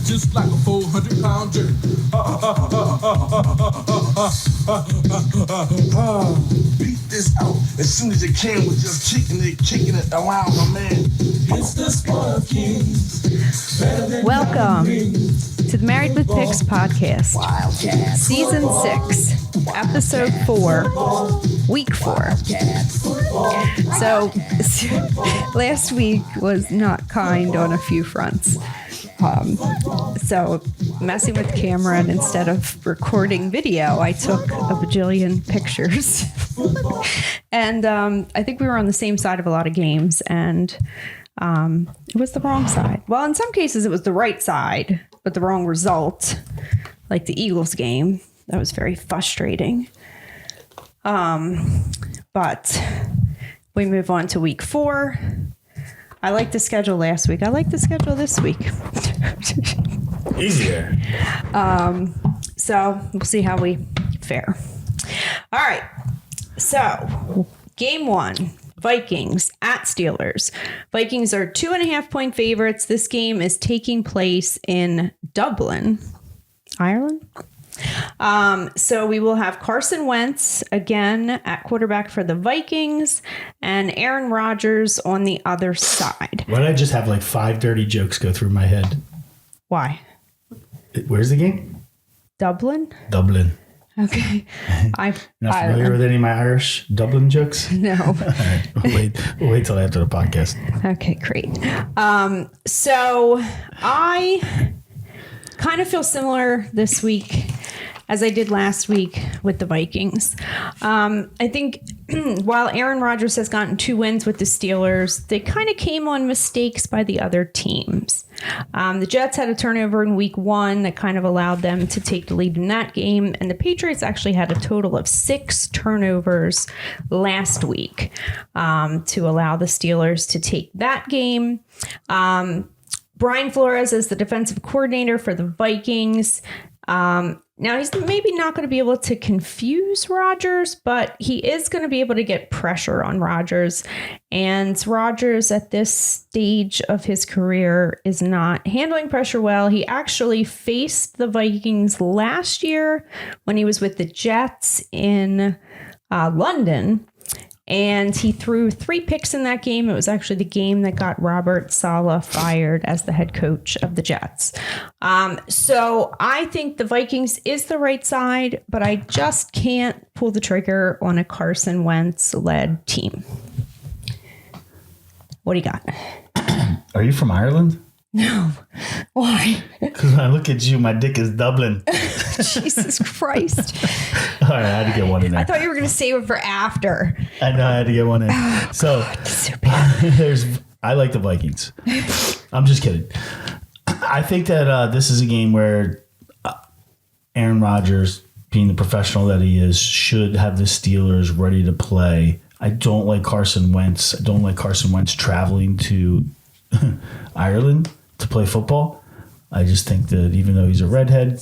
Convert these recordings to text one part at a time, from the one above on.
just like a 400-pound jerk. Beat this out as soon as you can with just kicking it around, my man. It's the Spoiled Kings. Welcome to the Married with Picks podcast, season 6, episode 4, week 4. So last week was not kind on a few fronts. So messing with the camera, and instead of recording video, I took a bajillion pictures. And I think we were on the same side of a lot of games, and it was the wrong side. Well, in some cases it was the right side, but the wrong result, like the Eagles game. That was very frustrating. But we move on to week 4. I liked the schedule last week. I like the schedule this week. Easier. So we'll see how we fare. All right. So game 1, Vikings at Steelers. Vikings are 2.5-point favorites. This game is taking place in Dublin, Ireland. So we will have Carson Wentz again at quarterback for the Vikings and Aaron Rodgers on the other side. Why did I just have like 5 dirty jokes go through my head? Why? Where's the game? Dublin. You're Okay. not familiar with any of my Irish Dublin jokes? No. All right. We'll wait till after the podcast. Okay, great. So I kind of feel similar this week as I did last week with the Vikings. I think while Aaron Rodgers has gotten 2 wins with the Steelers, they kind of came on mistakes by the other teams. The Jets had a turnover in week 1 that kind of allowed them to take the lead in that game. And the Patriots actually had a total of 6 turnovers last week to allow the Steelers to take that game. Brian Flores is the defensive coordinator for the Vikings. Now, he's maybe not going to be able to confuse Rodgers, but he is going to be able to get pressure on Rodgers. And Rodgers, at this stage of his career, is not handling pressure well. He actually faced the Vikings last year when he was with the Jets in London. And he threw 3 picks in that game. It was actually the game that got Robert Saleh fired as the head coach of the Jets. So I think the Vikings is the right side, but I just can't pull the trigger on a Carson Wentz-led team. What do you got? Are you from Ireland? No. Why? Because when I look at you, my dick is Dublin. Jesus Christ. All right, I had to get one in there. I thought you were going to save it for after. I know, I had to get one in. Oh, so I like the Vikings. I'm just kidding. I think that this is a game where Aaron Rodgers, being the professional that he is, should have the Steelers ready to play. I don't like Carson Wentz. I don't like Carson Wentz traveling to Ireland to play football. I just think that even though he's a redhead,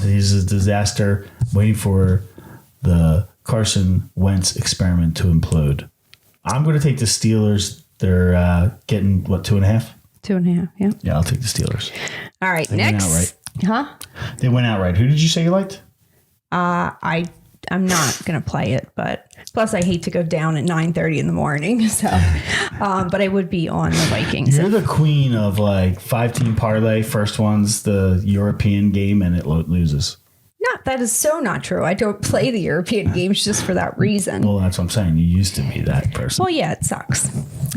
he's a disaster. I'm waiting for the Carson Wentz experiment to implode. I'm going to take the Steelers. They're getting, what, 2.5? 2.5, yeah. Yeah, I'll take the Steelers. All right, They next. went Huh? They went outright. Who did you say you liked? I'm not going to play it, but plus I hate to go down at 9:30 in the morning. So, but I would be on the Vikings. You're the queen of like 5-team parlay. First one's the European game and it loses. That is so not true. I don't play the European games just for that reason. Well, that's what I'm saying. You used to be that person. Well, yeah, it sucks.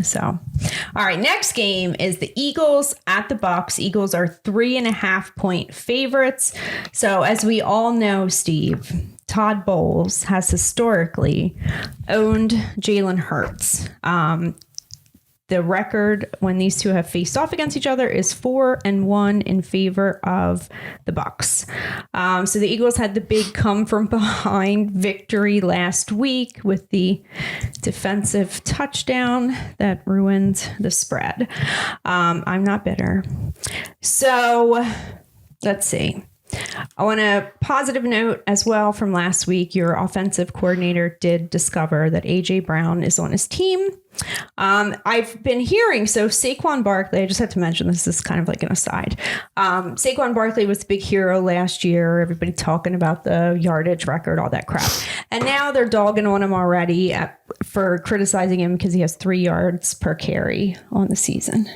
So, all right, next game is the Eagles at the Bucks. Eagles are 3.5-point favorites. So as we all know, Steve, Todd Bowles has historically owned Jalen Hurts. The record when these two have faced off against each other is 4-1 in favor of the Bucks. So the Eagles had the big come from behind victory last week with the defensive touchdown that ruined the spread. I'm not bitter. So let's see. On a positive note as well from last week, your offensive coordinator did discover that A.J. Brown is on his team. I've been hearing, so Saquon Barkley, I just have to mention this is kind of like an aside. Saquon Barkley was the big hero last year. Everybody talking about the yardage record, all that crap. And now they're dogging on him already for criticizing him because he has 3 yards per carry on the season.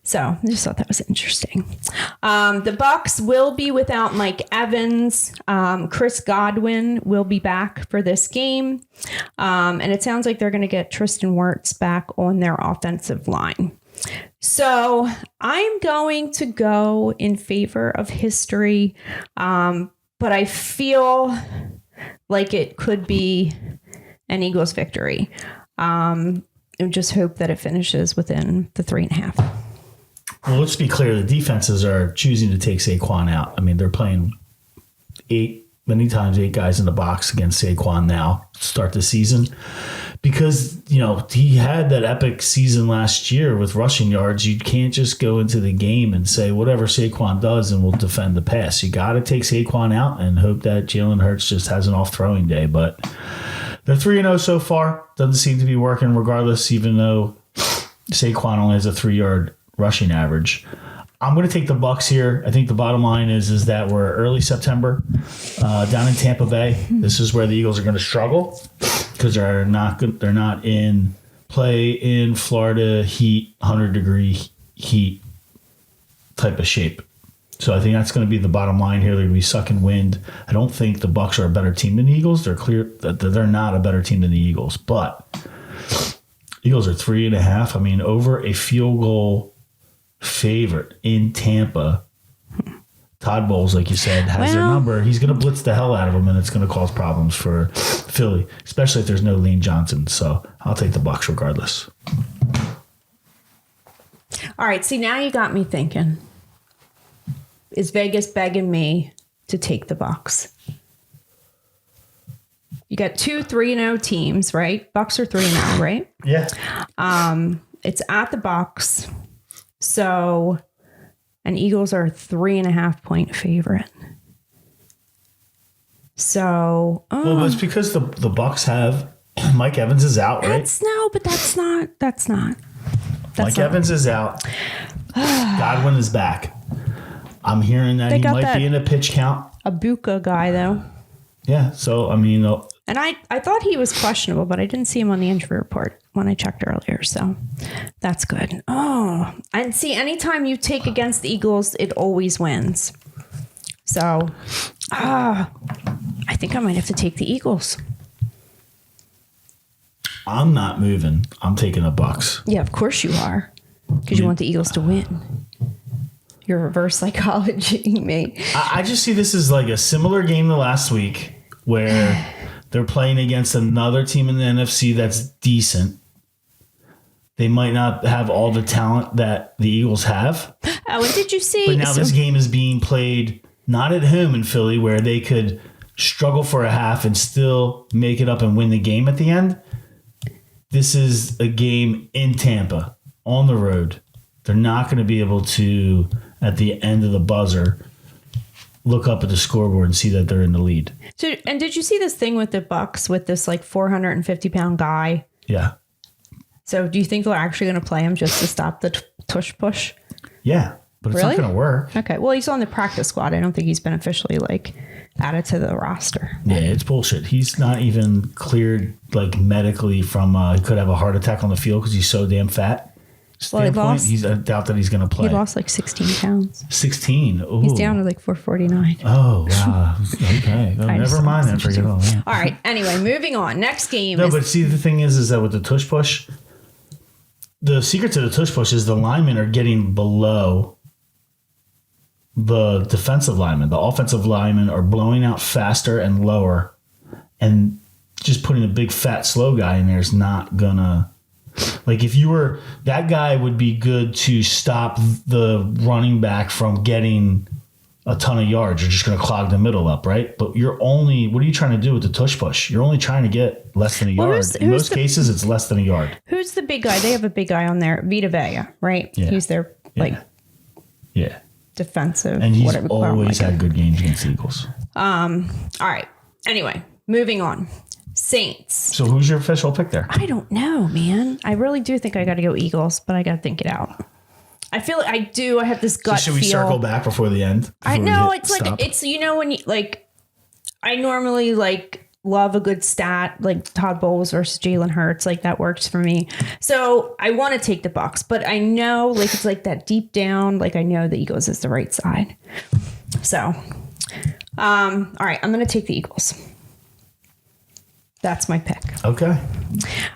So I just thought that was interesting. The Bucs will be without Mike Evans. Chris Godwin will be back for this game. And it sounds like they're going to get Tristan Wirtz back on their offensive line. So I'm going to go in favor of history. But I feel like it could be an Eagles victory. And just hope that it finishes within the 3.5. Well, let's be clear. The defenses are choosing to take Saquon out. I mean, they're playing 8 guys in the box against Saquon now to start the season because, he had that epic season last year with rushing yards. You can't just go into the game and say whatever Saquon does and we'll defend the pass. You got to take Saquon out and hope that Jalen Hurts just has an off throwing day. But they're 3-0 so far. Doesn't seem to be working regardless, even though Saquon only has a 3-yard rushing average. I'm going to take the Bucs here. I think the bottom line is that we're early September down in Tampa Bay. This is where the Eagles are going to struggle because they're not in play in Florida heat, 100-degree heat type of shape. So I think that's going to be the bottom line here. They're going to be sucking wind. I don't think the Bucs are a better team than the Eagles. They're clear that they're not a better team than the Eagles. But Eagles are 3.5. I mean, over a field goal favorite in Tampa. Todd Bowles, like you said, has their number. He's going to blitz the hell out of them, and it's going to cause problems for Philly, especially if there's no Lane Johnson. So I'll take the Bucs regardless. All right. See, now you got me thinking. Is Vegas begging me to take the Bucs? You got 2 3-0 teams, right? Bucs are 3-0, right? Yeah. It's at the Bucs. So, and Eagles are a 3.5-point favorite. So, well, it's because the Bucs have Mike Evans is out, right? That's not. Mike Evans is out. Godwin is back. I'm hearing that he might be in a pitch count. A Buka guy, though. Yeah, so, I mean... And I thought he was questionable, but I didn't see him on the injury report when I checked earlier, so that's good. Oh, and see, anytime you take against the Eagles, it always wins. So, I think I might have to take the Eagles. I'm not moving. I'm taking the Bucs. Yeah, of course you are, because you want the Eagles to win. Your reverse psychology, mate. I just see this as like a similar game to last week where they're playing against another team in the NFC that's decent. They might not have all the talent that the Eagles have. Oh, and did you see? But now this game is being played not at home in Philly where they could struggle for a half and still make it up and win the game at the end. This is a game in Tampa on the road. They're not going to be able to, at the end of the buzzer, look up at the scoreboard and see that they're in the lead. So, and did you see this thing with the Bucs with this like 450-pound guy? Yeah. So do you think they're actually going to play him just to stop the tush push? Yeah, but it's not going to work. Okay. Well, he's on the practice squad. I don't think he's been officially like added to the roster. Yeah, it's bullshit. He's not even cleared like medically from he could have a heart attack on the field because he's so damn fat. Well, I doubt that he's going to play. He lost like 16 pounds. 16? Ooh. He's down to like 449. Oh, wow. Okay. Well, never mind then. Forget all that. All right. Anyway, moving on. Next game. No, but see, the thing is that with the tush push, the secret to the tush push is the linemen are getting below the defensive linemen. The offensive linemen are blowing out faster and lower, and just putting a big, fat, slow guy in there is not going to... Like if you were, that guy would be good to stop the running back from getting a ton of yards. You're just going to clog the middle up, right? But what are you trying to do with the tush push? You're only trying to get less than a yard. In most cases, it's less than a yard. Who's the big guy? They have a big guy on there, Vita Vea, right? Yeah. He's their Yeah. defensive. And he's always had good games against the Eagles. All right. Anyway, moving on. Saints. So who's your official pick there? I don't know, man. I really do think I got to go Eagles, but I got to think it out. I feel like I do. I have this gut So should we feel. circle back before the end? I know. It's like, it's, when you like, I normally like love a good stat, like Todd Bowles versus Jalen Hurts. Like that works for me. So I want to take the Bucs, but I know like, it's like that deep down, like I know the Eagles is the right side. So, all right, I'm going to take the Eagles. That's my pick. Okay.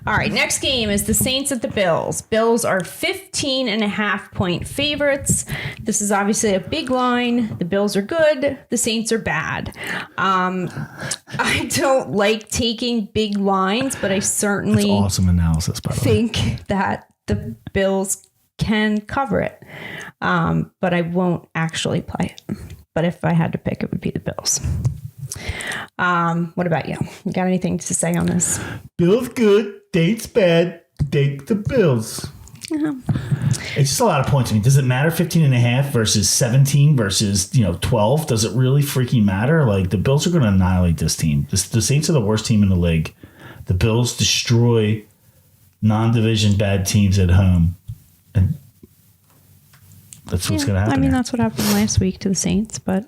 All right. Next game is the Saints at the Bills. Bills are 15.5-point favorites. This is obviously a big line. The Bills are good. The Saints are bad. I don't like taking big lines, but I certainly That's awesome analysis, by the way. think that the Bills can cover it. But I won't actually play it. But if I had to pick, it would be the Bills. What about you? You got anything to say on this? Bills good, Saints bad. Take the Bills. Yeah. It's just a lot of points. I mean, does it matter 15.5 versus 17 versus 12? Does it really freaking matter? Like the Bills are going to annihilate this team. The Saints are the worst team in the league. The Bills destroy non-division bad teams at home, and that's what's going to happen. I mean, here. that's what happened last week to the Saints, but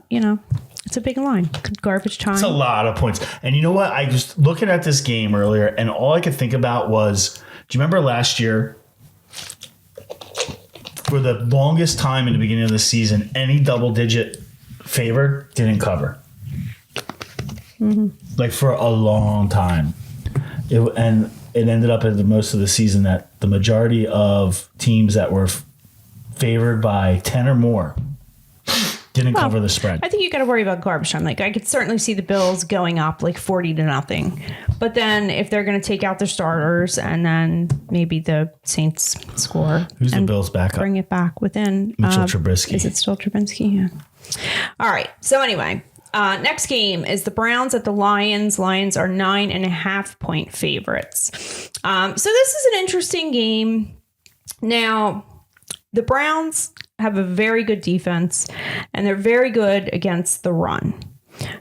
it's a big line. Garbage time. It's a lot of points. And you know what? I just looking at this game earlier, and all I could think about was, do you remember last year? For the longest time in the beginning of the season, any double-digit favorite didn't cover. Mm-hmm. Like for a long time. And it ended up at the most of the season that the majority of teams that were favored by 10 or more didn't cover the spread. I think you got to worry about garbage time. Like I could certainly see the Bills going up like 40-0. But then if they're going to take out their starters and then maybe the Saints score. Who's the Bills backup? Bring it back within. Mitchell Trubisky. Is it still Trubisky? Yeah. All right. So anyway, next game is the Browns at the Lions. Lions are 9.5-point favorites. So this is an interesting game. Now, the Browns have a very good defense, and they're very good against the run.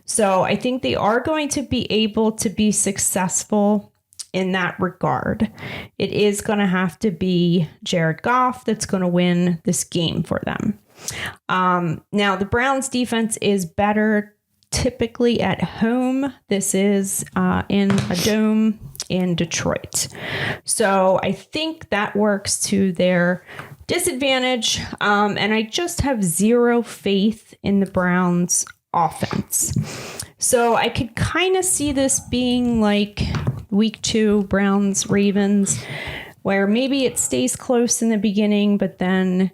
So I think they are going to be able to be successful in that regard. It is going to have to be Jared Goff that's going to win this game for them. Now, the Browns defense is better typically at home. This is in a dome in Detroit. So I think that works to their disadvantage. And I just have zero faith in the Browns offense. So I could kind of see this being like week 2 Browns Ravens, where maybe it stays close in the beginning, but then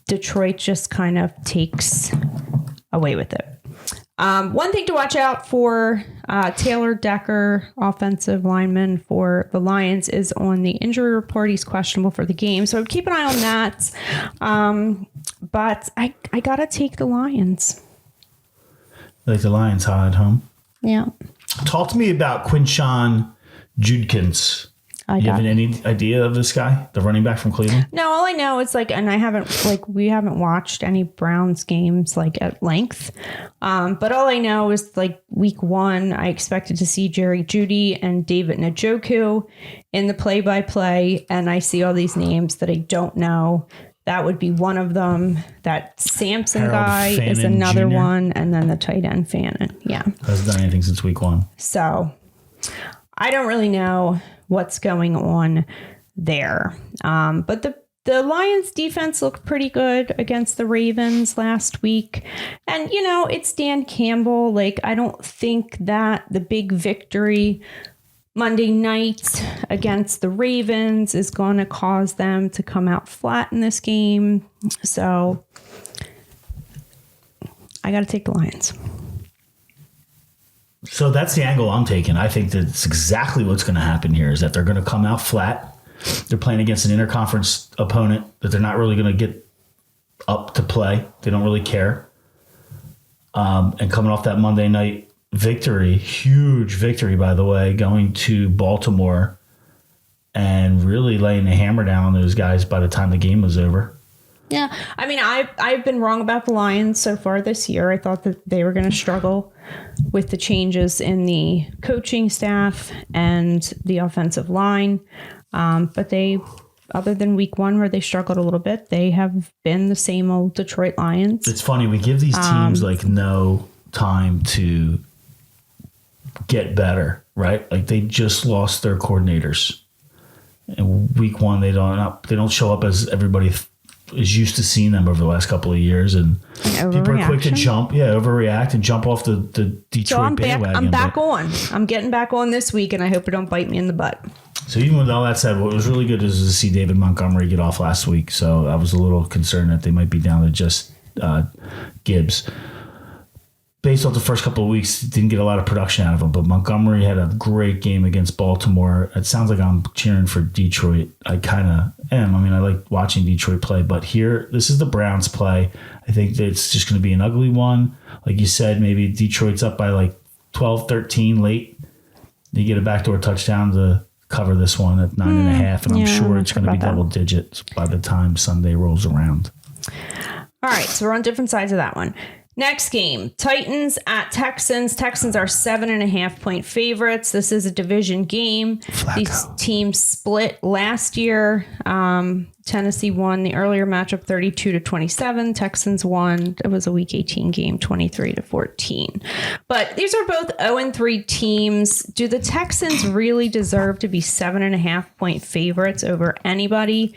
Detroit just kind of takes away with it. One thing to watch out for, Taylor Decker, offensive lineman for the Lions, is on the injury report. He's questionable for the game. So keep an eye on that. But I got to take the Lions. Like the Lions at home? Yeah. Talk to me about Quinshawn Judkins. You have any idea of this guy, the running back from Cleveland? No, all I know is we haven't watched any Browns games at length. But all I know is week 1, I expected to see Jerry Jeudy and David Njoku in the play-by-play. And I see all these names that I don't know. That would be one of them. That Sampson Harold guy Fannin is another Jr. one. And then the tight end Fannin. Yeah. Hasn't done anything since week 1. So I don't really know what's going on there. But the Lions defense looked pretty good against the Ravens last week. And, it's Dan Campbell. I don't think that the big victory Monday night against the Ravens is going to cause them to come out flat in this game. So I got to take the Lions. So that's the angle I'm taking. I think that's exactly what's going to happen here is that they're going to come out flat. They're playing against an interconference opponent that they're not really going to get up to play. They don't really care. And coming off that Monday night victory, huge victory, by the way, going to Baltimore and really laying the hammer down on those guys by the time the game was over. Yeah. I mean, I've been wrong about the Lions so far this year. I thought that they were going to struggle with the changes in the coaching staff and the offensive line. But they, other than week 1 where they struggled a little bit, they have been the same old Detroit Lions. It's funny. We give these teams like no time to get better, right? Like they just lost their coordinators. In week 1, they don't show up as everybody is used to seeing them over the last couple of years, and people are quick to overreact and jump off the Detroit bandwagon. I'm back on. I'm getting back on this week, and I hope it don't bite me in the butt. So even with all that said, what was really good is to see David Montgomery get off last week. So I was a little concerned that they might be down to just Gibbs. Based off the first couple of weeks, didn't get a lot of production out of him, but Montgomery had a great game against Baltimore. It sounds like I'm cheering for Detroit. I kind of am. I mean, I like watching Detroit play, but here, this is the Browns play. I think that it's just going to be an ugly one. Like you said, maybe Detroit's up by like 12, 13 late. They get a backdoor touchdown to cover this one at 9.5, and I'm sure it's going to be double digits by the time Sunday rolls around. All right, so we're on different sides of that one. Next game, Titans at Texans. Texans are 7.5-point favorites. This is a division game. Flacco. These teams split last year. Tennessee won the earlier matchup 32-27. Texans won. It was a Week 18 game, 23-14. But these are both 0-3 teams. Do the Texans really deserve to be 7.5-point favorites over anybody?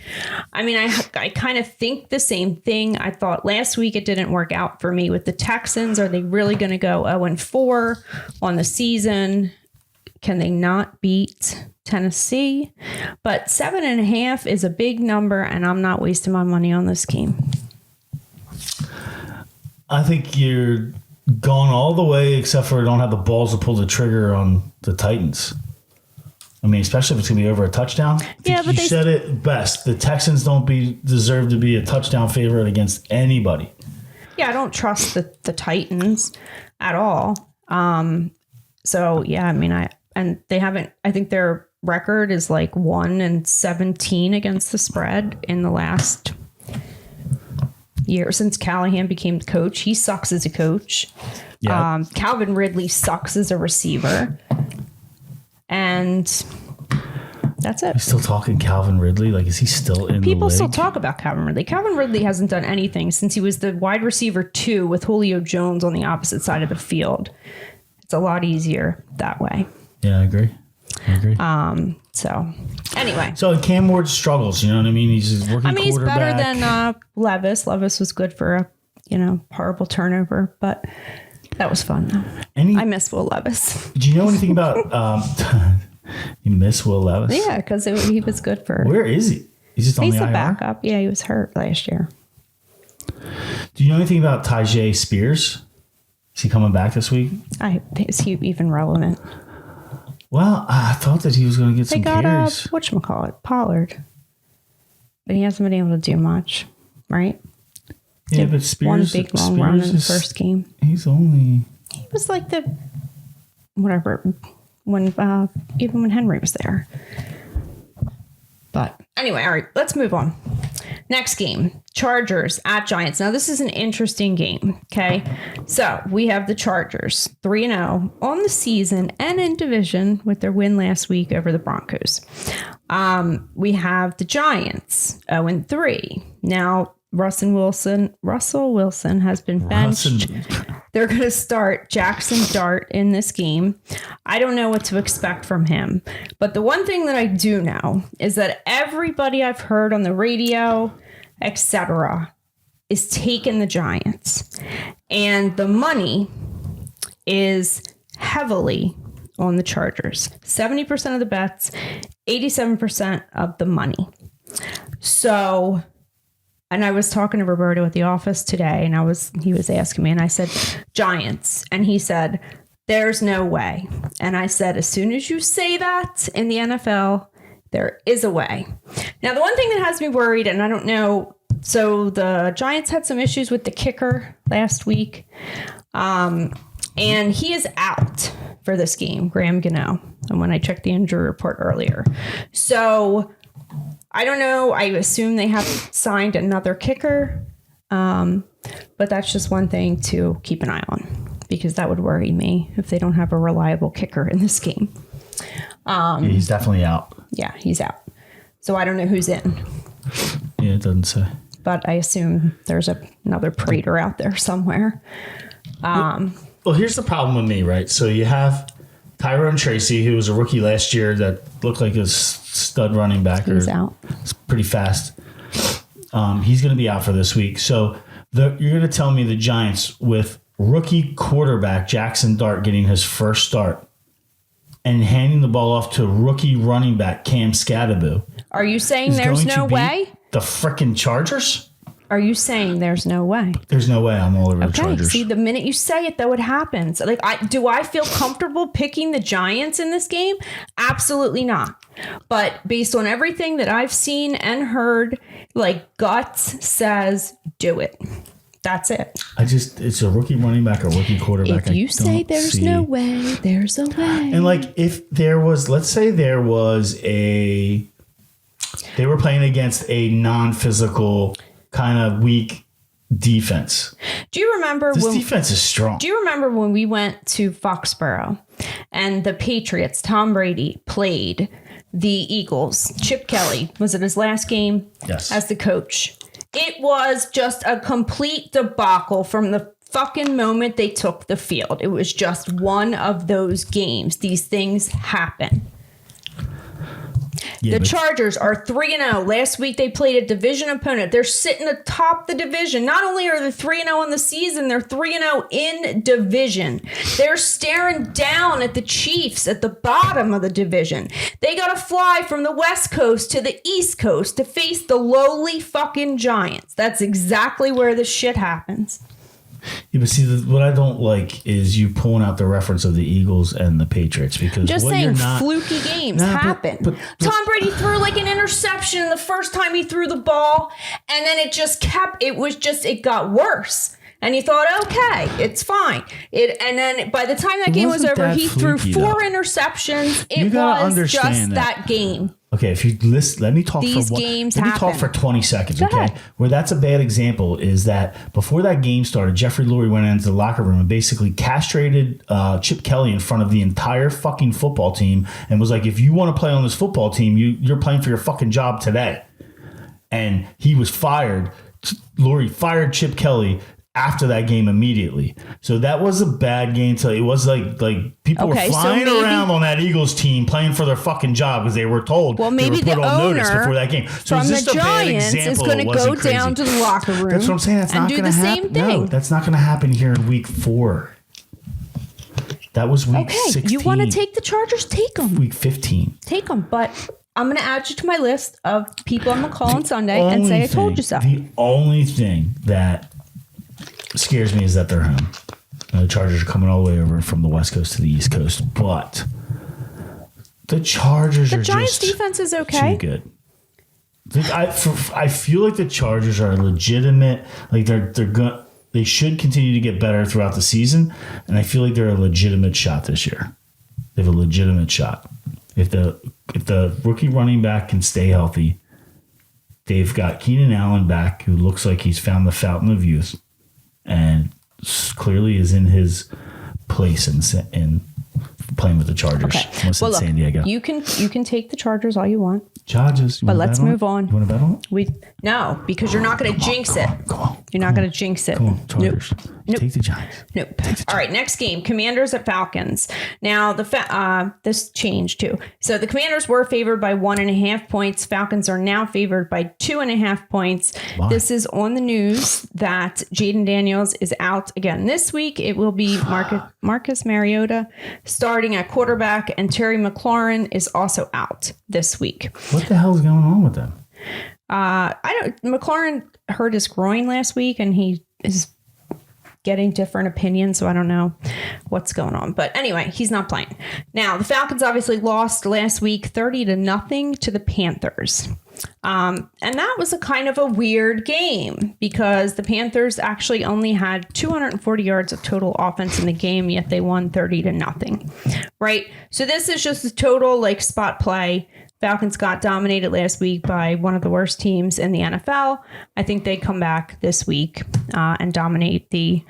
I mean, I kind of think the same thing. I thought last week it didn't work out for me with the Texans. Are they really going to go 0-4 on the season? Can they not beat Tennessee? But 7.5 is a big number, and I'm not wasting my money on this game. I think you're going all the way, except for don't have the balls to pull the trigger on the Titans. I mean, especially if it's going to be over a touchdown. Yeah, but you said it best. The Texans don't deserve to be a touchdown favorite against anybody. Yeah, I don't trust the Titans at all. So yeah, I mean, they haven't. I think their record is like 1-17 against the spread in the last year since Callahan became the coach. He sucks as a coach. Yeah. Calvin Ridley sucks as a receiver, and that's it. We're still talking Calvin Ridley. Like, is he still in? People the league? still talk about Calvin Ridley. Calvin Ridley hasn't done anything since he was the wide receiver 2 with Julio Jones on the opposite side of the field. It's a lot easier that way. Yeah, I agree. So anyway. So Cam Ward struggles, you know what I mean? He's working quarterback. I mean, he's better than Levis. Levis was good for a, horrible turnover, but that was fun though. I miss Will Levis. Do you know anything about, you miss Will Levis? Yeah, because he was good for. Where is he? He's just on the IR? He's a backup. Yeah, he was hurt last year. Do you know anything about Tyjae Spears? Is he coming back this week? Is he even relevant? Well, I thought that he was going to get some carries. Whatchamacallit, Pollard. But he hasn't been able to do much, right? Yeah, but Spears... One big long run in the first game. He was like even when Henry was there. But anyway, all right, let's move on. Next game, Chargers at Giants. Now, this is an interesting game, okay? So, we have the Chargers, 3-0 on the season and in division with their win last week over the Broncos. We have the Giants, 0-3. Now, Russell Wilson has been benched. They're going to start Jackson Dart in this game. I don't know what to expect from him. But the one thing that I do know is that everybody I've heard on the radio, etc., is taking the Giants. And the money is heavily on the Chargers. 70% of the bets, 87% of the money. So... And I was talking to Roberto at the office today, and he was asking me, and I said, Giants. And he said, there's no way. And I said, as soon as you say that in the NFL, there is a way. Now, the one thing that has me worried, and I don't know, so the Giants had some issues with the kicker last week, and he is out for this game, Graham Gano, and when I checked the injury report earlier. So... I don't know. I assume they have signed another kicker. But that's just one thing to keep an eye on, because that would worry me if they don't have a reliable kicker in this game. Yeah, he's definitely out. Yeah, he's out. So I don't know who's in. Yeah, it doesn't say. But I assume there's another Prater out there somewhere. Well, here's the problem with me, right? So you have Tyrone Tracy, who was a rookie last year that looked like a stud running back. He's out. It's pretty fast. He's going to be out for this week. So you're going to tell me the Giants, with rookie quarterback Jackson Dart getting his first start and handing the ball off to rookie running back Cam Scadaboo. Are you saying there's no way? The frickin' Chargers? Are you saying there's no way? There's no way. I'm all over the Chargers. See, the minute you say it, though, it happens. Like, do I feel comfortable picking the Giants in this game? Absolutely not. But based on everything that I've seen and heard, like, guts says do it. That's it. It's a rookie running back or rookie quarterback. If you say there's no way, there's a way. And like, if there was, let's say they were playing against a non-physical kind of weak defense. Do you remember this defense is strong? Do you remember when we went to Foxborough and the Patriots, Tom Brady played the Eagles? Chip Kelly was it his last game as the coach? It was just a complete debacle from the fucking moment they took the field. It was just one of those games. These things happen. Yeah, the Chargers are 3-0. Last week they played a division opponent. They're sitting atop the division. Not only are they 3-0 on the season, they're 3-0 in division. They're staring down at the Chiefs at the bottom of the division. They got to fly from the West Coast to the East Coast to face the lowly fucking Giants. That's exactly where the shit happens. Yeah, but see, what I don't like is you pulling out the reference of the Eagles and the Patriots, because just saying fluky games happen. But Tom Brady threw like an interception the first time he threw the ball, and then it got worse. And you thought, okay, it's fine. And then by the time that game was over, he threw 4 interceptions. It was just that game. Okay, if you listen, let me talk for 20 seconds, okay? Where that's a bad example is that before that game started, Jeffrey Lurie went into the locker room and basically castrated Chip Kelly in front of the entire fucking football team and was like, if you want to play on this football team, you're playing for your fucking job today. And he was fired. Lurie fired Chip Kelly after that game immediately. So that was a bad game. It was like people were flying around on that Eagles team playing for their fucking job because they were told maybe they were put the on owner notice before that game. So from the Giants is going to go down to the locker room. That's what I'm saying. That's not going to happen. Same thing. No, that's not going to happen here in week 4. That was week 16. You want to take the Chargers? Take them. Week 15. Take them, but I'm going to add you to my list of people I'm going to call on Sunday and say I told you so. The only thing that scares me is that they're home. The Chargers are coming all the way over from the West Coast to the East Coast, but the Chargers are Giants' just defense is okay. Too good. I feel like the Chargers are legitimate. Like they should continue to get better throughout the season, and I feel like they're a legitimate shot this year. They have a legitimate shot. If the rookie running back can stay healthy, they've got Keenan Allen back, who looks like he's found the fountain of youth and clearly is in his place in playing with the Chargers. Okay. Well, look, San Diego. You can take the Chargers all you want. Chargers. But let's move on. You want to bet on it? No, because you're not going to jinx it. Come on. You're not going to jinx it. Come on, Chargers. Nope. Take the Giants. Nope. All right, next game, Commanders at Falcons. Now, this changed too. So the Commanders were favored by 1.5 points. Falcons are now favored by 2.5 points. Why? This is on the news that Jaden Daniels is out again this week. It will be Marcus Mariota starting at quarterback, and Terry McLaurin is also out this week. What the hell is going on with them? McLaurin hurt his groin last week, and he is getting different opinions, so I don't know what's going on. But anyway, he's not playing. Now, the Falcons obviously lost last week 30-0 to the Panthers. And that was a kind of a weird game because the Panthers actually only had 240 yards of total offense in the game, yet they won 30-0. Right? So this is just a total spot play Falcons got dominated last week by one of the worst teams in the NFL. I think they come back this week and dominate the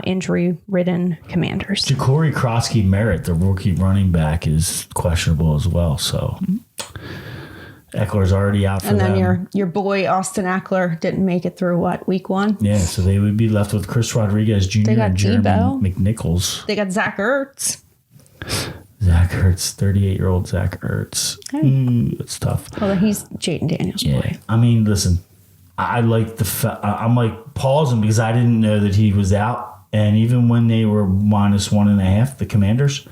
injury-ridden Commanders. Ja'Cory Krosky-Merritt, the rookie running back, is questionable as well. So Eckler's already out for them. And then your boy Austin Eckler didn't make it through week 1? Yeah, so they would be left with Chris Rodriguez Jr. and Jeremy McNichols. They got Zach Ertz. Zach Ertz, 38-year-old Zach Ertz. Ooh, that's tough. Well, he's Jaden Daniels' boy. I mean, listen, I like I'm like pausing because I didn't know that he was out. And even when they were -1.5, the Commanders,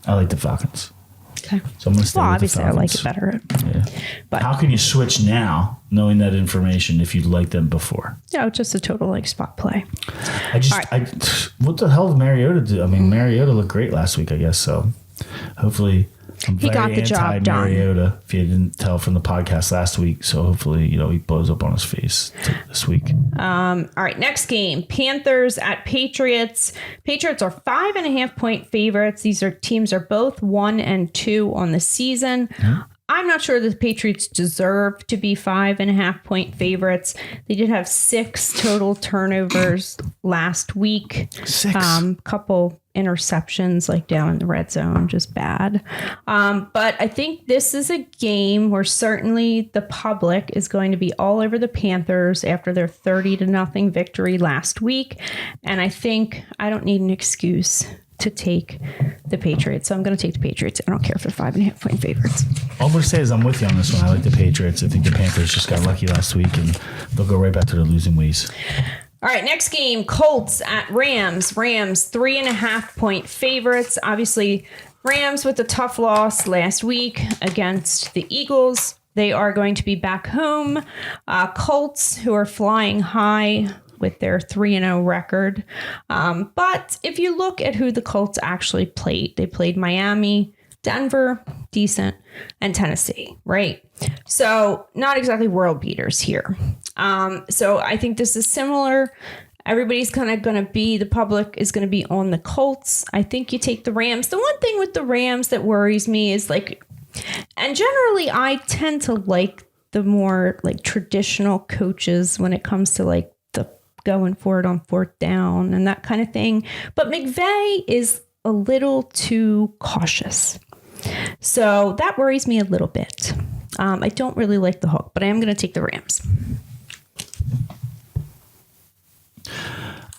I like the Falcons. Okay. So I'm going to stay with obviously, the I Falcons. like it better. Yeah. But how can you switch now, knowing that information, if you liked them before? Yeah, just a total spot play. What the hell did Mariota do? I mean, Mariota looked great last week, I guess. So hopefully, he got the job done. Mariota, if you didn't tell from the podcast last week. So hopefully, he blows up on his face this week. All right, next game: Panthers at Patriots. Patriots are 5.5-point favorites. These teams are both 1-2 on the season. Mm-hmm. I'm not sure the Patriots deserve to be 5.5-point favorites. They did have 6 total turnovers last week. 6. Couple interceptions down in the red zone, just bad. But I think this is a game where certainly the public is going to be all over the Panthers after their 30-0 victory last week. And I think I don't need an excuse to take the Patriots. So I'm going to take the Patriots. I don't care if they're 5.5-point favorites. All I'm going to say is I'm with you on this one. I like the Patriots. I think the Panthers just got lucky last week, and they'll go right back to their losing ways. All right, next game, Colts at Rams. Rams, 3.5-point favorites. Obviously, Rams with a tough loss last week against the Eagles. They are going to be back home. Colts, who are flying high with their 3-0 record. But if you look at who the Colts actually played, they played Miami, Denver, decent, and Tennessee, right? So not exactly world beaters here. So I think this is similar. Everybody's kind of going to be, the public is going to be on the Colts. I think you take the Rams. The one thing with the Rams that worries me is and generally I tend to like the more traditional coaches when it comes to the going for it on 4th down and that kind of thing. But McVay is a little too cautious. So that worries me a little bit. I don't really like the hook, but I am going to take the Rams.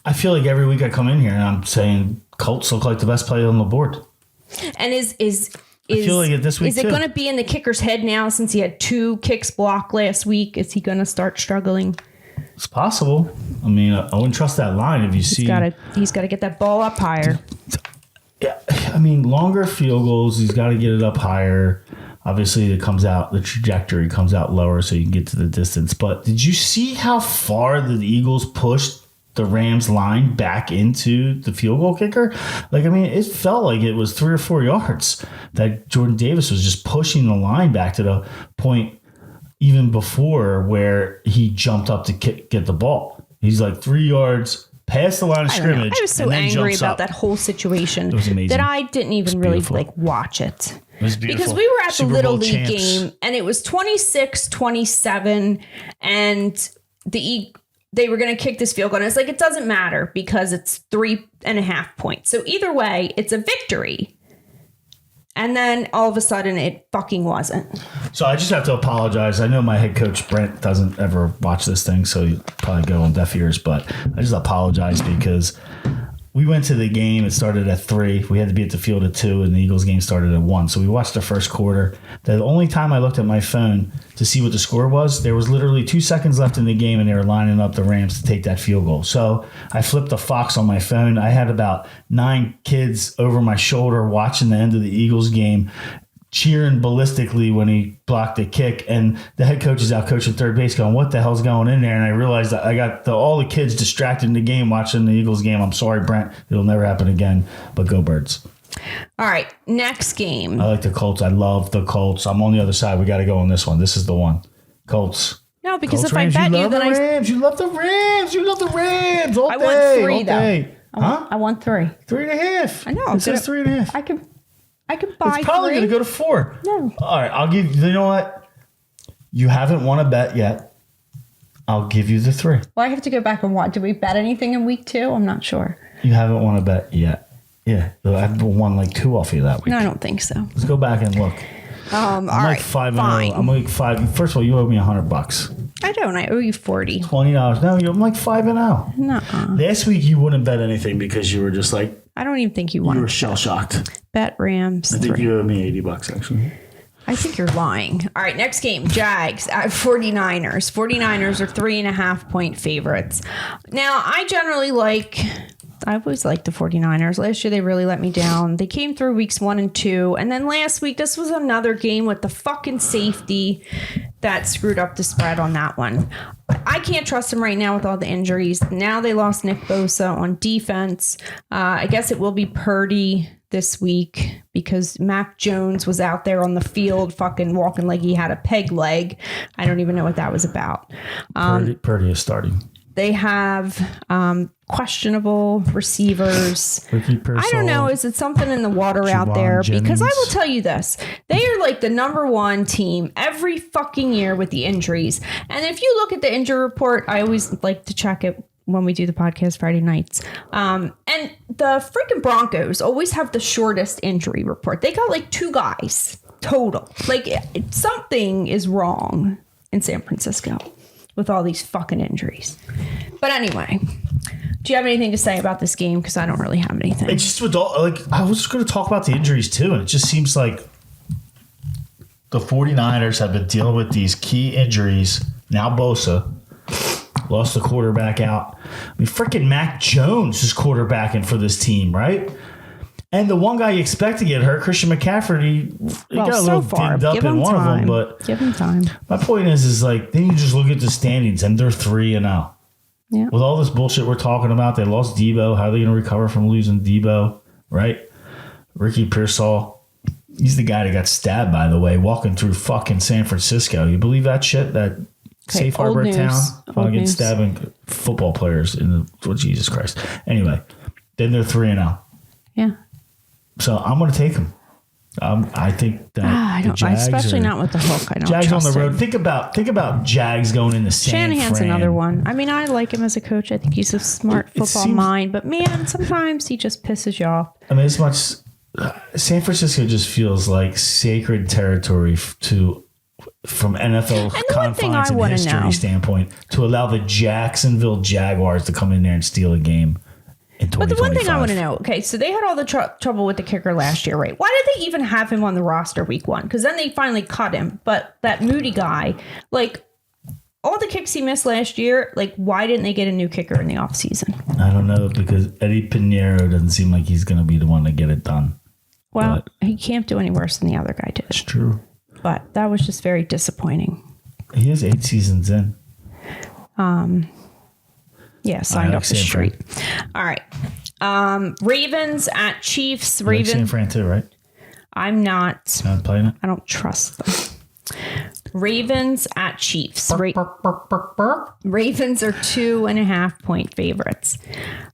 I feel like every week I come in here and I'm saying Colts look like the best play on the board. And I feel like it this week is it going to be in the kicker's head now since he had 2 kicks blocked last week? Is he going to start struggling? It's possible. I mean, I wouldn't trust that line if you see. He's got to get that ball up higher. Yeah, I mean, longer field goals. He's got to get it up higher. Obviously, the trajectory comes out lower so you can get to the distance. But did you see how far the Eagles pushed the Rams line back into the field goal kicker? It felt like it was 3 or 4 yards that Jordan Davis was just pushing the line back to the point even before where he jumped up to get the ball. He's 3 yards past the line of scrimmage. I was so angry about that whole situation that I didn't even really watch it. It was beautiful. Because we were at Super the Little Bowl League champs. game and it was 26-27 and they were going to kick this field goal. And it's it doesn't matter because it's 3.5 points. So either way, it's a victory. And then all of a sudden it fucking wasn't. So I just have to apologize. I know my head coach, Brent, doesn't ever watch this thing, so he'll probably go on deaf ears, but I just apologize because we went to the game. It started at 3. We had to be at the field at 2, and the Eagles game started at 1. So we watched the first quarter. The only time I looked at my phone to see what the score was, there was literally 2 seconds left in the game, and they were lining up the Rams to take that field goal. So I flipped the Fox on my phone. I had about 9 kids over my shoulder watching the end of the Eagles game, cheering ballistically when he blocked the kick, and the head coach is out coaching third base going, what the hell's going in there? And I realized that I got all the kids distracted in the game watching the Eagles game. I'm sorry, Brent. It'll never happen again, but go Birds. All right, next game. I like the Colts. I love the Colts. I'm on the other side. We got to go on this one. This is the one. Colts. No, because Colts, if Rams. I bet you, then You love the Rams. You love the Rams. All I day, want 3, all day. though. I want 3. 3.5. I know. It says 3.5. I can I can buy It's probably 3. going to go to 4. No. All right, I'll give you know what? You haven't won a bet yet. I'll give you the 3. Well, I have to go back and watch. Did we bet anything in week 2? I'm not sure. You haven't won a bet yet. Yeah, I've won like 2 off you that week. No, I don't think so. Let's go back and look. All I'm like right, 5 fine. I'm like 5. First of all, you owe me $100. I don't. I owe you 40. $20. No, I'm like 5-0. Nuh-uh. Last week you wouldn't bet anything because you were just like I don't even think you you won. were shell shocked. Bet Rams. I think 3. you owe me $80 actually. I think you're lying. All right, next game, Jags at 49ers. 49ers are 3.5-point favorites. Now, I always liked the 49ers. Last year, they really let me down. They came through weeks 1 and 2. And then last week, this was another game with the fucking safety that screwed up the spread on that one. I can't trust them right now with all the injuries. Now they lost Nick Bosa on defense. I guess it will be Purdy this week because Mac Jones was out there on the field fucking walking like he had a peg leg. I don't even know what that was about. Purdy is starting. They have questionable receivers. Ricky Pearsall, I don't know. Is it something in the water out there? Jennings. Because I will tell you this. They are like the number 1 team every fucking year with the injuries. And if you look at the injury report, I always like to check it when we do the podcast Friday nights. And the freaking Broncos always have the shortest injury report. They got like 2 guys total. Like something is wrong in San Francisco with all these fucking injuries. But anyway, do you have anything to say about this game? Because I don't really have anything. It's just with all, like I was going to talk about the injuries too, and it just seems like the 49ers have been dealing with these key injuries. Now Bosa lost the quarterback out. I mean, freaking Mac Jones is quarterbacking for this team, right? And the one guy you expect to get hurt, Christian McCaffrey, he got a little dinged up in one of them. But give him time. My point is like then you just look at the standings and they're 3-0. Yeah. With all this bullshit we're talking about, they lost Debo. How are they going to recover from losing Debo? Right? Ricky Pearsall, he's the guy that got stabbed, by the way, walking through fucking San Francisco. You believe that shit? That safe harbor town, fucking stabbing football players in the. Oh, Jesus Christ. Anyway, then they're 3-0. Yeah. So I'm going to take them. I think that I don't, the Jags especially not with the hook. I don't Jags trust on the road. him. Think about Jags going into San Shanahan's Fran. another one. I mean, I like him as a coach. I think he's a smart football mind, but man, sometimes he just pisses you off. I mean, as much San Francisco just feels like sacred territory from NFL confines and history standpoint to allow the Jacksonville Jaguars to come in there and steal a game. But the one thing I want to know, okay, so they had all the trouble with the kicker last year, right? Why did they even have him on the roster week 1? Because then they finally cut him. But that Moody guy, like all the kicks he missed last year, like why didn't they get a new kicker in the offseason? I don't know, because Eddie Pinheiro doesn't seem like he's going to be the one to get it done. Well, he can't do any worse than the other guy did. It's true. But that was just very disappointing. He is 8 seasons in. Yeah, signed up the street. All right. Ravens at Chiefs. Ravens. San Fran too, right? I'm not Playing it? I don't trust them. Ravens at Chiefs. Ravens are 2.5-point favorites.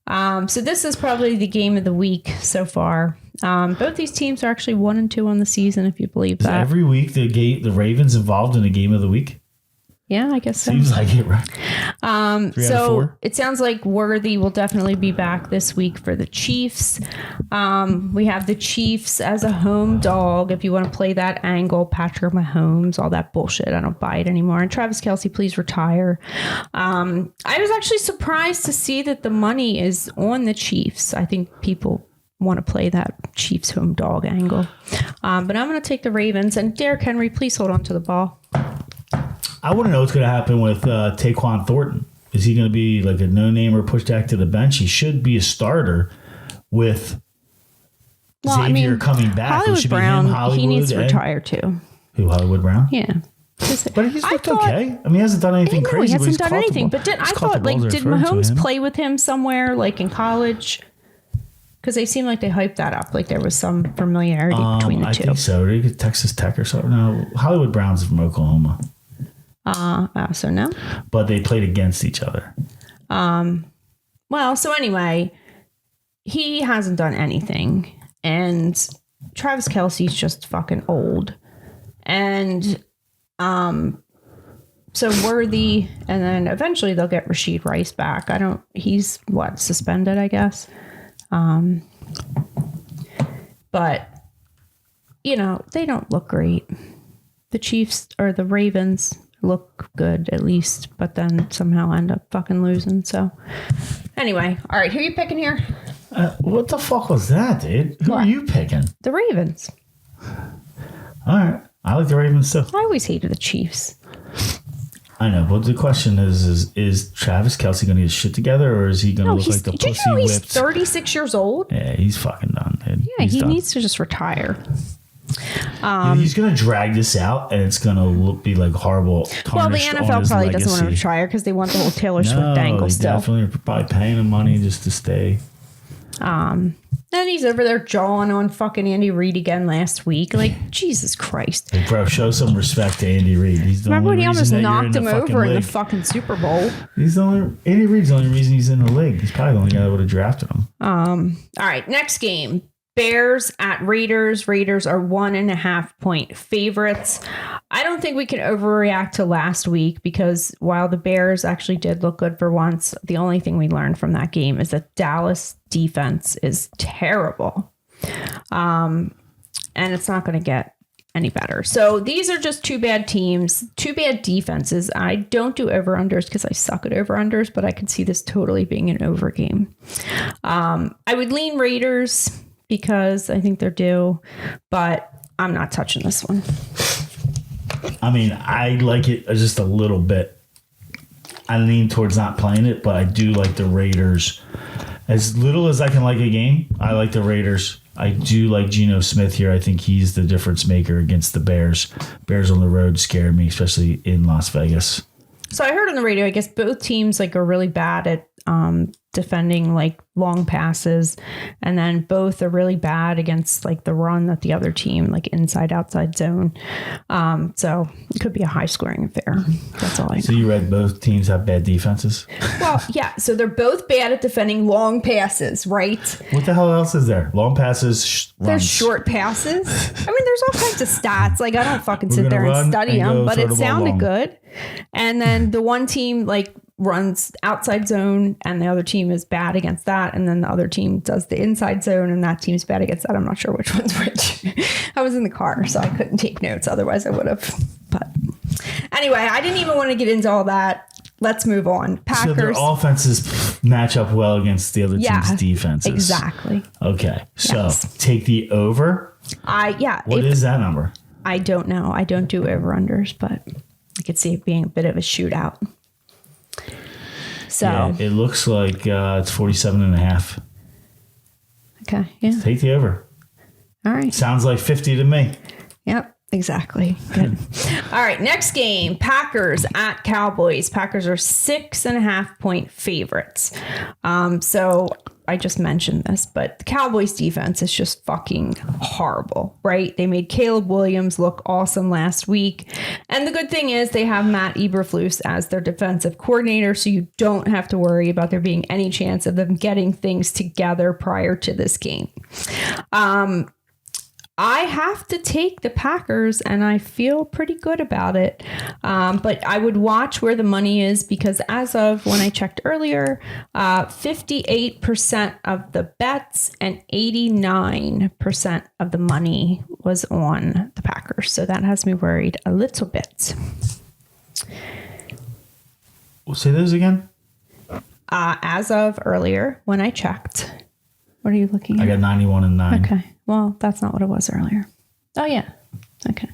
So this is probably the game of the week so far. Both these teams are actually 1 and 2 on the season, if you believe that. Every week the Ravens involved in the game of the week? Yeah, I guess so. Seems like it, right? 3 out of 4? It sounds like Worthy will definitely be back this week for the Chiefs. We have the Chiefs as a home dog. If you want to play that angle, Patrick Mahomes, all that bullshit, I don't buy it anymore. And Travis Kelce, please retire. I was actually surprised to see that the money is on the Chiefs. I think people want to play that Chiefs home dog angle. But I'm going to take the Ravens. And Derrick Henry, please hold on to the ball. I want to know what's going to happen with Taquan Thornton. Is he going to be like a no-name or pushed back to the bench? He should be a starter with Xavier coming back. Hollywood Brown, he needs to retire too. Who, Hollywood Brown? Yeah. But he's looked okay. I mean, he hasn't done anything crazy. He hasn't done anything. But I thought, like, did Mahomes play with him somewhere, like in college? Because they seem like they hyped that up. Like there was some familiarity between the two. I think so. Texas Tech or something. No, Hollywood Brown's from Oklahoma. So no. But they played against each other. Well, so anyway, he hasn't done anything. And Travis Kelce's just fucking old. And so Worthy, and then eventually they'll get Rashid Rice back. He's suspended, I guess. But, you know, they don't look great. The Chiefs or the Ravens look good at least, but then somehow end up fucking losing. So anyway, all right, who are you picking here? What the fuck was that, dude? Who are you picking? The Ravens. All right. I like the Ravens too. I always hated the Chiefs. I know, but the question is Travis Kelce going to get his shit together, or is he going to look like the pussy whipped? He's 36 years old? Yeah, he's fucking done, dude. Yeah, he done. needs to just retire. He's going to drag this out, and it's going to be like horrible. Well, the NFL probably doesn't want him to retire because they want the whole Taylor Swift angle still. Definitely probably paying him money just to stay. And he's over there jawing on fucking Andy Reid again last week. Like, Jesus Christ. Hey, bro, show some respect to Andy Reid. Remember when he almost knocked him over in the fucking Super Bowl? Andy Reid's the only reason he's in the league. He's probably the only guy that would have drafted him. All right, next game. Bears at Raiders. Raiders are 1.5 point favorites. I don't think we can overreact to last week because while the Bears actually did look good for once, the only thing we learned from that game is that Dallas defense is terrible. And it's not going to get any better. So these are just two bad teams, two bad defenses. I don't do over-unders because I suck at over-unders, but I could see this totally being an over game. I would lean Raiders because I think they're due, but I'm not touching this one. I mean, I like it just a little bit. I lean towards not playing it, but I do like the Raiders. As little as I can like a game, I like the Raiders. I do like Geno Smith here. I think he's the difference maker against the Bears. Bears on the road scare me, especially in Las Vegas. So I heard on the radio, I guess both teams are really bad at defending long passes, and then both are really bad against the run that the other team inside outside zone. So it could be a high scoring affair. That's all I know. So you read both teams have bad defenses? Well, yeah. So they're both bad at defending long passes, right? What the hell else is there? Long passes, runs. There's short passes. I mean, there's all kinds of stats. I don't fucking sit there and study them, but it sounded good. And then the one team runs outside zone and the other team is bad against that, and then the other team does the inside zone and that team's bad against that. I'm not sure which one's which. I was in the car, so I couldn't take notes, otherwise I would have. But anyway, I didn't even want to get into all that. Let's move on. Packers. So their offenses match up well against the other team's defenses. Exactly. Okay, so take the over. What is that number? I don't know. I don't do over-unders, but I could see it being a bit of a shootout. So yeah, it looks like it's 47.5. Okay. Yeah. Take the over. All right. Sounds like 50 to me. Yep. Exactly. Good. All right. Next game, Packers at Cowboys. Packers are 6.5 point favorites. So I just mentioned this, but the Cowboys defense is just fucking horrible, right? They made Caleb Williams look awesome last week. And the good thing is they have Matt Eberflus as their defensive coordinator, so you don't have to worry about there being any chance of them getting things together prior to this game. I have to take the Packers, and I feel pretty good about it. But I would watch where the money is because as of when I checked earlier, 58% of the bets and 89% of the money was on the Packers. So that has me worried a little bit. We'll say those again. As of earlier, when I checked. What are you looking at? I got 91 and 9. Okay. Well, that's not what it was earlier. Oh, yeah. Okay.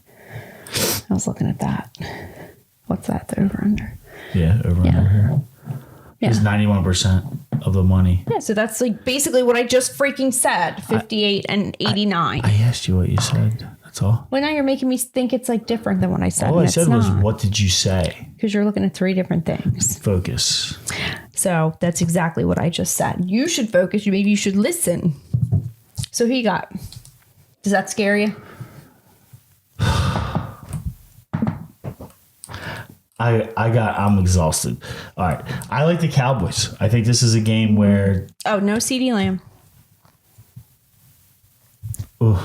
I was looking at that. What's that? The over-under? Yeah, over-under here. Yeah. It's 91% of the money. Yeah, so that's basically what I just freaking said. 58 and 89. I asked you what you said. That's all. Well, now you're making me think it's different than what I said. All I said was, what did you say? Because you're looking at three different things. Focus. So that's exactly what I just said. You should focus. Maybe you should listen. So who you got? Does that scare you? I'm exhausted. All right. I like the Cowboys. I think this is a game where... Oh, no CeeDee Lamb. Ooh,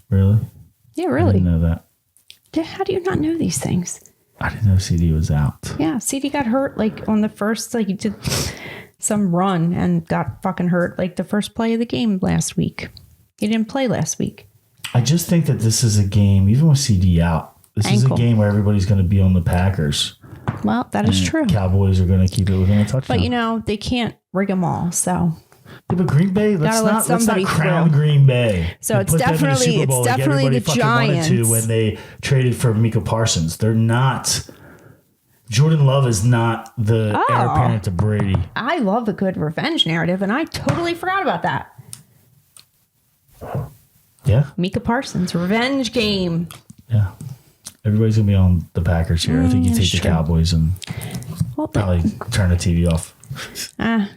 Really? Yeah, I really. didn't know that. How do you not know these things? I didn't know CD was out. Yeah, CD got hurt like on the first, like he did some run and got fucking hurt like the first play of the game last week. He didn't play last week. I just think that this is a game, even with CD out, this is a game where everybody's going to be on the Packers. Well, that is true. Cowboys are going to keep it within a touchdown. But, you know, they can't rig them all, so. Yeah, but Green Bay, let's not crown Green Bay. So it's definitely the Giants. To when they traded for Micah Parsons. They're not. Jordan Love is not the heir apparent to Brady. I love a good revenge narrative, and I totally forgot about that. Yeah. Micah Parsons, revenge game. Yeah. Everybody's going to be on the Packers here. I think you take the Cowboys and probably turn the TV off.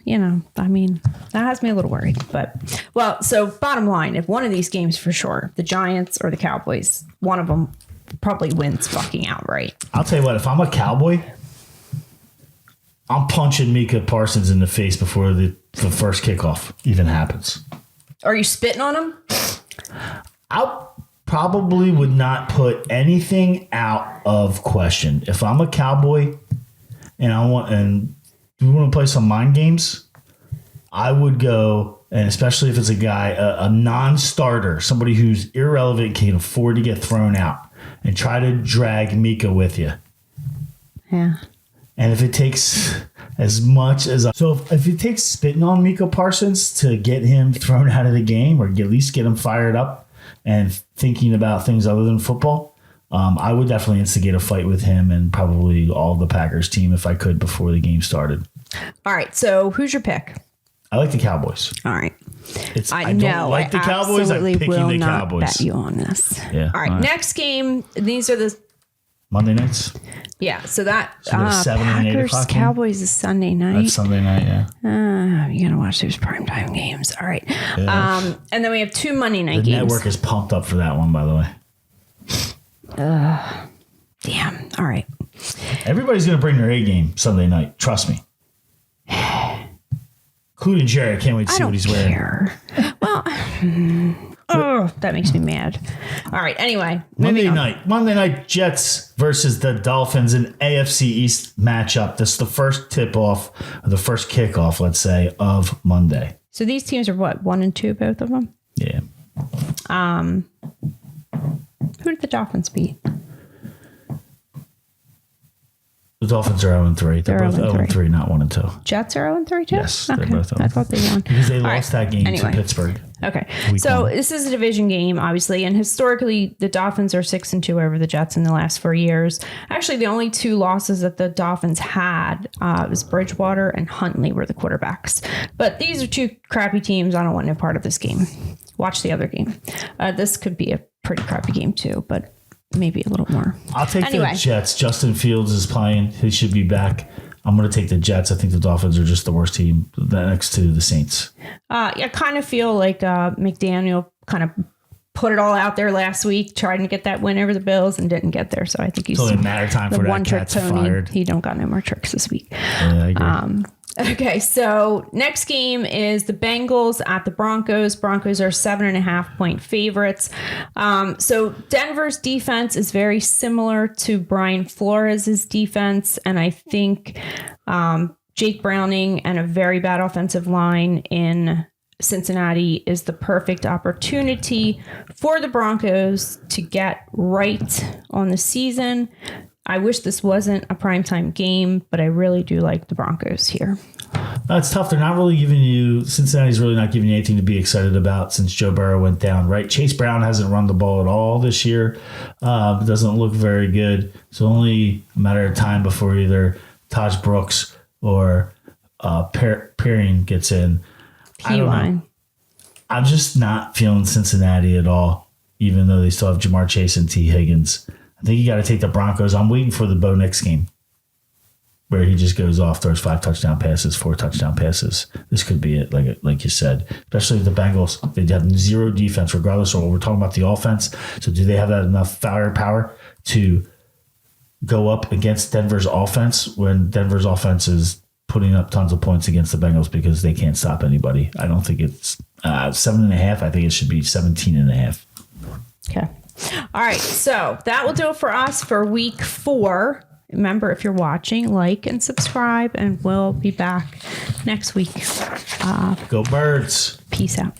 You know, I mean, that has me a little worried. But, well, so bottom line, if one of these games for sure, the Giants or the Cowboys, one of them probably wins fucking outright. I'll tell you what, if I'm a Cowboy, I'm punching Micah Parsons in the face before the first kickoff even happens. Are you spitting on him? I probably would not put anything out of question. If I'm a Cowboy and we want to play some mind games, I would go, and especially if it's a guy, a non-starter, somebody who's irrelevant, can afford to get thrown out, and try to drag Micah with you. Yeah. And if it takes as much as... if it takes spitting on Micah Parsons to get him thrown out of the game, or at least get him fired up and thinking about things other than football, I would definitely instigate a fight with him and probably all the Packers team if I could before the game started. All right, so who's your pick? I like the Cowboys. All right. I don't like the Cowboys. I'm picking the Cowboys. Bet you on this. Yeah. All right. Next game. These are the Monday nights. Yeah. So that 7 and 8 Packers o'clock Cowboys is Sunday night. That's Sunday night. Yeah. You gotta watch those primetime games. All right. Yeah. And then we have 2 Monday night games. The network is pumped up for that one, by the way. Damn. All right. Everybody's gonna bring their A game Sunday night. Trust me. Including Jerry. I can't wait to see what he's wearing. Well, that makes me mad. All right. Anyway, Monday night Jets versus the Dolphins in AFC East matchup. This is the first tip-off, or the first kickoff, let's say, of Monday. So these teams are what, 1 and 2, both of them? Yeah. Who did the Dolphins beat? The Dolphins are 0-3. They're both 0-3, not 1 and 2. Jets are 0-3 too? Yes, they're both 0-3. I thought they won. Because they lost that game to Pittsburgh. Okay. So this is a division game, obviously. And historically, the Dolphins are 6-2 over the Jets in the last 4 years. Actually, the only 2 losses that the Dolphins had was Bridgewater and Huntley were the quarterbacks. But these are 2 crappy teams. I don't want no part of this game. Watch the other game. This could be a pretty crappy game too, but maybe a little more. I'll take the Jets. Justin Fields is playing. He should be back. I'm going to take the Jets. I think the Dolphins are just the worst team next to the Saints. I kind of feel like McDaniel kind of put it all out there last week, trying to get that win over the Bills and didn't get there. So I think he's only a matter of time for that cat's fired. He don't got no more tricks this week. Yeah, I agree. Okay, so next game is the Bengals at the Broncos. Broncos are 7.5 point favorites. So Denver's defense is very similar to Brian Flores' defense, and I think Jake Browning and a very bad offensive line in Cincinnati is the perfect opportunity for the Broncos to get right on the season. I wish this wasn't a primetime game, but I really do like the Broncos here. It's tough. They're not really giving you, Cincinnati's really not giving you anything to be excited about since Joe Burrow went down, right? Chase Brown hasn't run the ball at all this year. Doesn't look very good. It's only a matter of time before either Taj Brooks or Perrine gets in. I don't know. I'm just not feeling Cincinnati at all, even though they still have Jamar Chase and T. Higgins. I think you got to take the Broncos. I'm waiting for the Bo Nix game where he just goes off, throws 5 touchdown passes, 4 touchdown passes. This could be it, like you said. Especially the Bengals, they have 0 defense, regardless of what we're talking about the offense. So do they have that enough firepower to go up against Denver's offense when Denver's offense is putting up tons of points against the Bengals because they can't stop anybody? I don't think it's 7.5. I think it should be 17.5. Okay. All right. So that will do it for us for week 4. Remember, if you're watching, like and subscribe, and we'll be back next week. Go Birds. Peace out.